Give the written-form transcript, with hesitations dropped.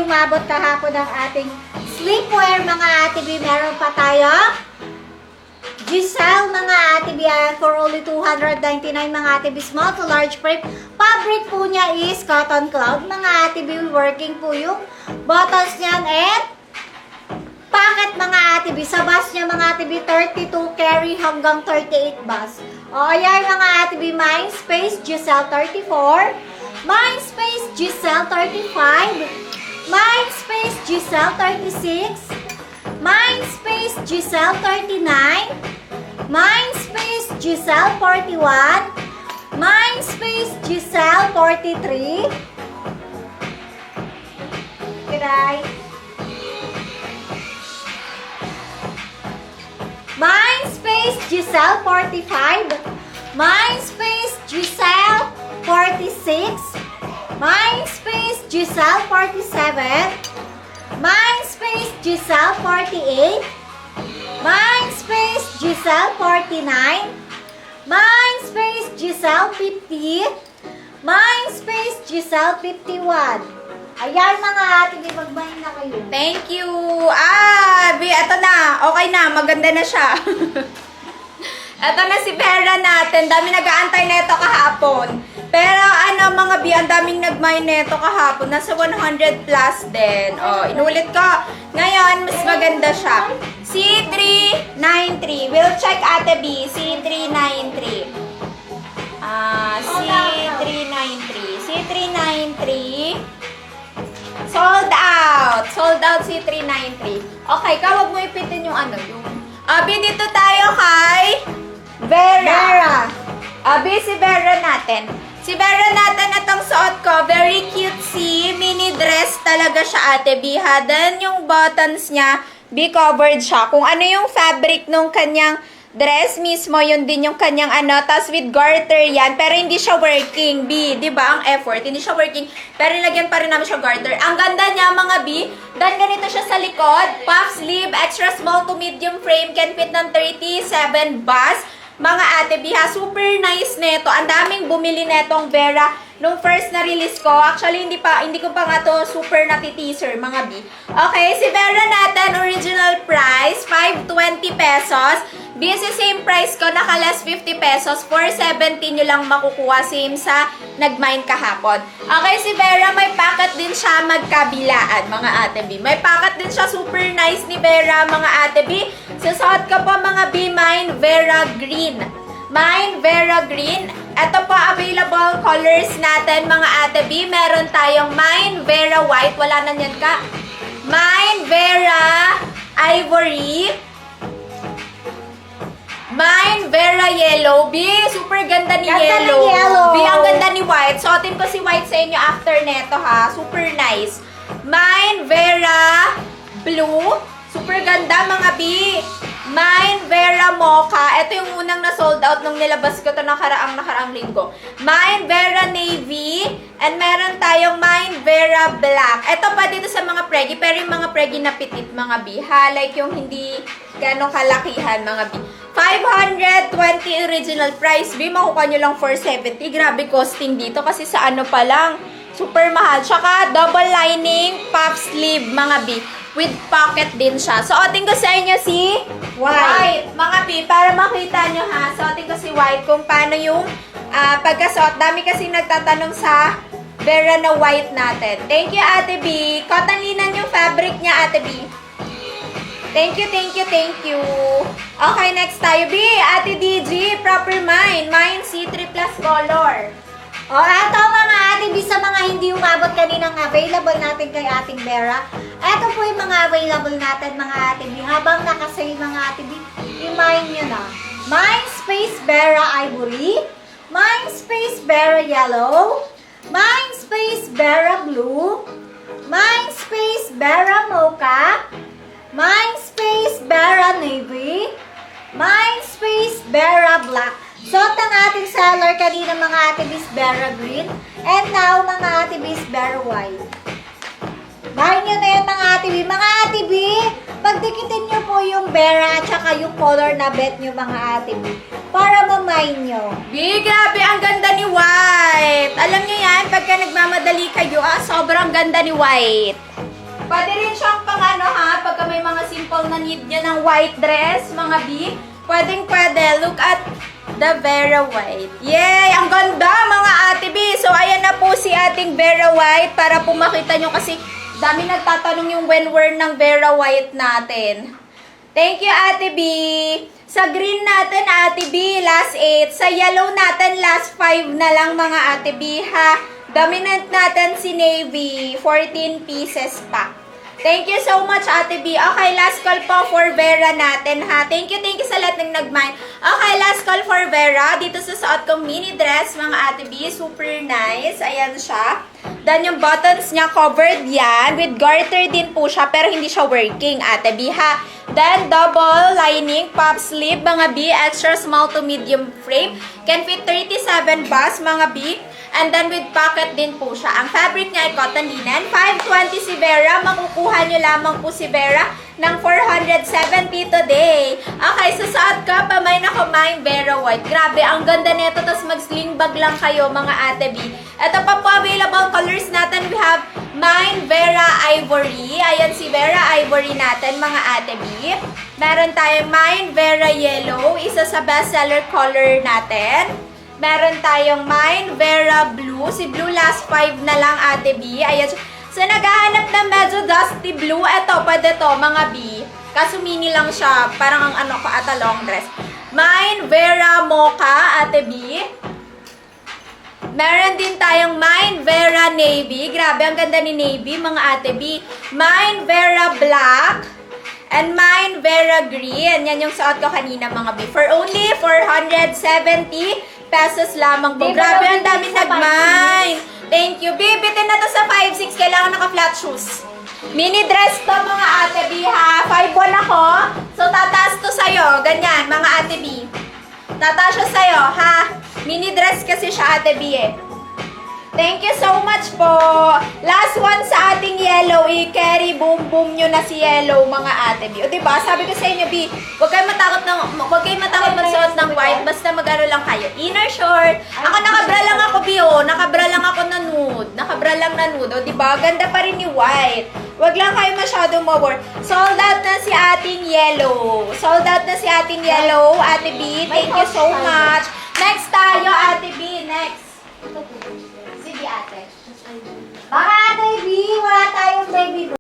umabot kahapon ng ating sleepwear mga Ate B. Meron pa tayo Giselle mga Ate B for only 299 mga Ate B. Small to large print. Fabric po niya is cotton cloud mga Ate B. Working po yung buttons niyan and packet mga Ate B. Sa bus niya mga Ate B 32 carry hanggang 38 bus. O ayan mga Ate B. Mindspace Giselle 34. Mindspace Giselle 35. Mindspace Giselle 36. Mindspace Giselle 39. Mindspace Giselle 41. Mindspace Giselle 43. Goodbye. Mindspace Giselle 45. Mindspace Giselle 46. Mindspace Giselle 47. Mindspace Giselle 48. Mindspace Giselle 49. Mindspace Giselle 50. Mindspace Giselle 51. Ayan mga Ate B, magbahin na kayo. Thank you. Eto na. Okay na. Maganda na siya. Eto na si Vera natin. Dami nag-aantay na ito kahapon. Pero mga B, ang daming nag-mine neto kahapon. Nasa 100 plus din. Inulit ko. Ngayon, mas maganda siya. C393. We'll check Ate B. C393. C393. C393. Sold out. Sold out C393. Okay, kawag mo ipitin yung yung... B, dito tayo kay Vera. B, si Vera natin. Si Vera natin, itong suot ko, very cutesy, mini dress talaga siya Ate B. Then yung buttons niya, B covered siya. Kung ano yung fabric nung kanyang dress mismo, yun din yung kanyang tas with garter yan, pero hindi siya working, B. Diba? Ang effort, hindi siya working, pero nilagyan pa rin namin siya garter. Ang ganda niya, mga B. Then ganito siya sa likod, puff sleeve, extra small to medium frame, can fit ng 37 bus. Mga Ate B, super nice nito. Ang daming bumili netong Vera nung first na release ko. Actually, hindi ko pa nga to super natiteaser, mga B. Okay, si Vera natin, original price, 520 pesos. B, same price ko, naka less 50 pesos. 470 nyo lang makukuha, same sa nag-mine kahapon. Okay, si Vera, may packet din siya magkabilaan, mga Ate B. May packet din siya, super nice ni Vera, mga Ate B. Susuot ko po, mga B, Mine Vera Green. Mine Vera Green. Ito po, available colors natin, mga Ate B. Meron tayong Mine Vera White. Wala na yan ka. Mine Vera Ivory. Mine Vera Yellow. B, super ganda ni yellow. B, ang ganda ni White. Suotin ko si White sa inyo after neto, ha. Super nice. Mine Vera Blue. Super ganda, mga B. Mine Vera Mocha. Ito yung unang na-sold out nung nilabas ko ito nakaraang linggo. Mine Vera Navy. And meron tayong Mine Vera Black. Ito pa dito sa mga pregi. Pero yung mga pregi na pitit, mga B. Ha? Like yung hindi gano'ng kalakihan, mga B. 520 original price. B, makukuha nyo lang 470. Grabe costing dito. Kasi sa pa lang. Super mahal. Tsaka double lining, puff sleeve, mga B. With pocket din siya. Suotin ko sa inyo si White. Mga B, para makita nyo ha. Suotin ko si White kung paano yung pagkasuot. Dami kasi nagtatanong sa Vera na White natin. Thank you, Ate B. Cotton linen yung fabric niya, Ate B. Thank you, thank you, thank you. Okay, next tayo. B, Ate DG, proper mine. Mine C3 plus color. Eto mga Ate B, sa mga hindi umabot kaninang available natin kay Ating Vera. Eto po yung mga available natin, mga Ate B. Habang nakasale, mga Ate B, i-mine nyo na. Mindspace Vera Ivory. Mindspace Vera Yellow. Mindspace Vera Blue. Mindspace Vera Mocha. Mindspace Vera Navy. Mindspace Vera Black. Suot ng ating seller kanina, mga Ate B, Vera Green. And now, mga Ate B, Vera White. Bahay nyo na yan, mga Ate B. Mga Ate B, pagdikitin nyo po yung Vera at saka yung color na bet nyo, mga Ate B. Para mamay nyo. B, grabe, ang ganda ni White. Alam nyo yan, pagka nagmamadali kayo, sobrang ganda ni White. Pwede rin siyang pang ano ha, pagka may mga simple na need nyo ng white dress, mga B. Pwede. Look at the Vera White. Yay! Ang ganda mga Ate B. So, ayan na po si ating Vera White para po makita nyo kasi dami nagtatanong yung when wear ng Vera White natin. Thank you, Ate B. Sa green natin, Ate B, last 8. Sa yellow natin, last 5 na lang mga Ate B, ha? Dominant natin si Navy. 14 pieces pa. Thank you so much, Ate B. Okay, last call po for Vera natin, ha? Thank you sa lahat ng nag-mine. Okay, last call for Vera. Dito sa suot kong mini dress, mga Ate B. Super nice. Ayan siya. Then, yung buttons niya covered yan. With garter din po siya, pero hindi siya working, Ate B, ha? Then, double lining, pop sleeve, mga B. Extra small to medium frame. Can fit 37 bus, mga B. And then with pocket din po siya. Ang fabric niya ay cotton linen. 520 si Vera. Makukuha nyo lamang po si Vera ng 470 today. Okay, susuot ka pa may nakumain Vera White. Grabe, ang ganda nito. Tapos mag-sling bag lang kayo mga Ate B. Ito pa po available colors natin. We have Mine Vera Ivory. Ayan si Vera Ivory natin mga Ate B. Meron tayong Mine Vera Yellow. Isa sa bestseller color natin. Meron tayong Mine Vera Blue. Si Blue last 5 na lang, Ate B. Ayan. So, naghahanap ng medyo dusty blue. Ito, pwede to, mga B. Kaso mini lang siya. Parang ang ano ko, ata long dress. Mine Vera Mocha, Ate B. Meron din tayong Mine Vera Navy. Grabe, ang ganda ni Navy, mga Ate B. Mine Vera Black. And Mine Vera Green. Yan yung suot ko kanina, mga B. For only 470 pesos lamang po. Grabe, ang dami nag-mine. Thank you. Bibitin na to sa 5'6". Kailangan naka-flat shoes. Mini dress to, mga Ate B, ha? 5'1" ako. So, tataas to sa'yo. Ganyan, mga Ate B. Tataas siya sa'yo, ha? Mini dress kasi siya, Ate B, eh. Thank you so much po. Last one sa ating yellow. I-carry boom boom nyo na si yellow, mga Ate B. O diba, sabi ko sa inyo, B, huwag kayong matakot magsuot ng white. Basta mag-ano lang kayo. Inner short. Ako nakabra lang ako, B, oh. Nakabra lang ako na nude. Nakabra lang na nude. O diba, ganda pa rin ni white. Huwag lang kayo masyadong ma-work. Sold out na si ating yellow. Sold out na si ating yellow, Ate B. Thank you so much. Next tayo, Ate B. Next. Sige, ate. Baka Ate B, wala tayong baby